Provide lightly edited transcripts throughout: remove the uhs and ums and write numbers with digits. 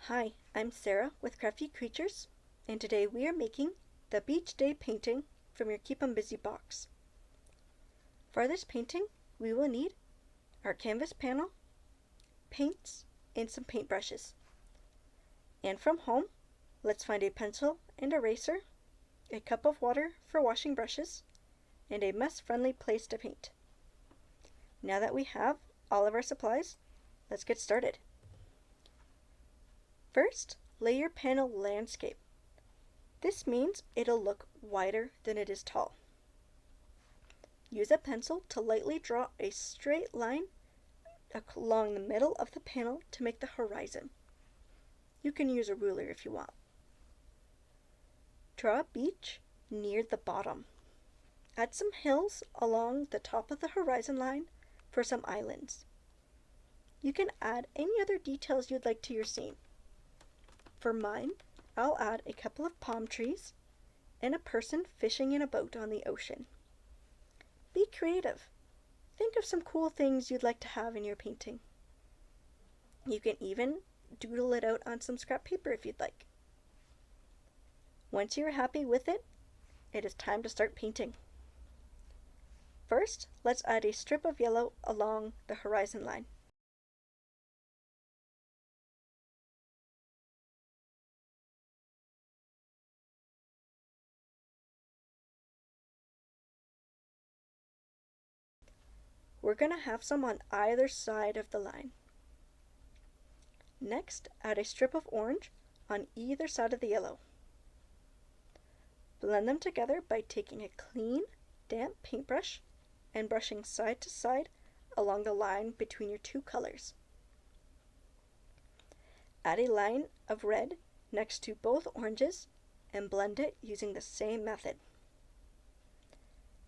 Hi, I'm Sarah with Crafty Creatures, and today we are making the Beach Day painting from your Keep 'em Busy box. For this painting, we will need our canvas panel, paints, and some paintbrushes. And from home, let's find a pencil and eraser, a cup of water for washing brushes, and a mess-friendly place to paint. Now that we have all of our supplies, let's get started. First, lay your panel landscape. This means it'll look wider than it is tall. Use a pencil to lightly draw a straight line along the middle of the panel to make the horizon. You can use a ruler if you want. Draw a beach near the bottom. Add some hills along the top of the horizon line for some islands. You can add any other details you'd like to your scene. For mine, I'll add a couple of palm trees and a person fishing in a boat on the ocean. Be creative. Think of some cool things you'd like to have in your painting. You can even doodle it out on some scrap paper if you'd like. Once you're happy with it, it is time to start painting. First, let's add a strip of yellow along the horizon line. We're going to have some on either side of the line. Next, add a strip of orange on either side of the yellow. Blend them together by taking a clean, damp paintbrush and brushing side to side along the line between your two colors. Add a line of red next to both oranges and blend it using the same method.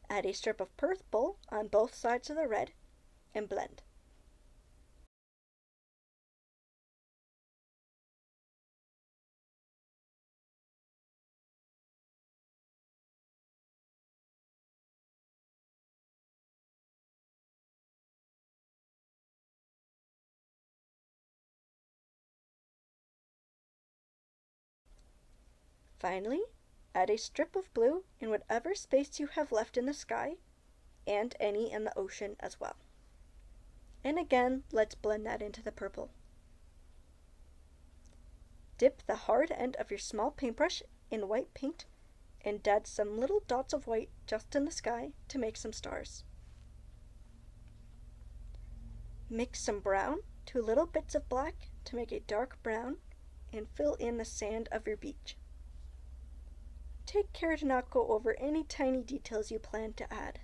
Add a strip of purple on both sides of the red and blend. Finally, add a strip of blue in whatever space you have left in the sky and any in the ocean as well. And again, let's blend that into the purple. Dip the hard end of your small paintbrush in white paint and add some little dots of white just in the sky to make some stars. Mix some brown to little bits of black to make a dark brown and fill in the sand of your beach. Take care to not go over any tiny details you plan to add.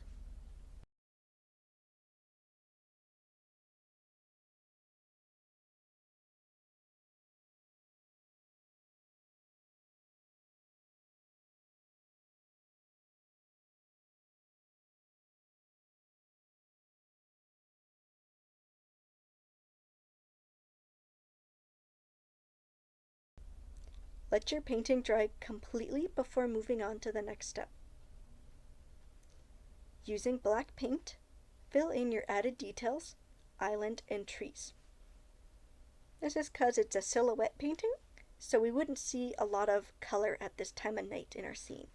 Let your painting dry completely before moving on to the next step. Using black paint, fill in your added details, island, and trees. This is because it's a silhouette painting, so we wouldn't see a lot of color at this time of night in our scene.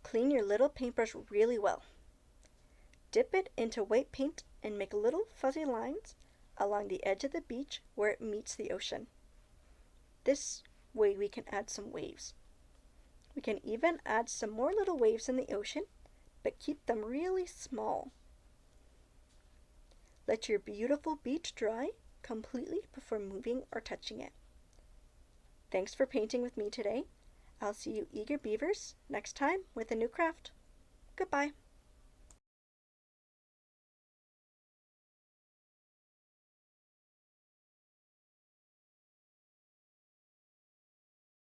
Clean your little paintbrush really well. Dip it into white paint and make little fuzzy lines along the edge of the beach where it meets the ocean. This way we can add some waves. We can even add some more little waves in the ocean, but keep them really small. Let your beautiful beach dry completely before moving or touching it. Thanks for painting with me today. I'll see you eager beavers next time with a new craft. Goodbye.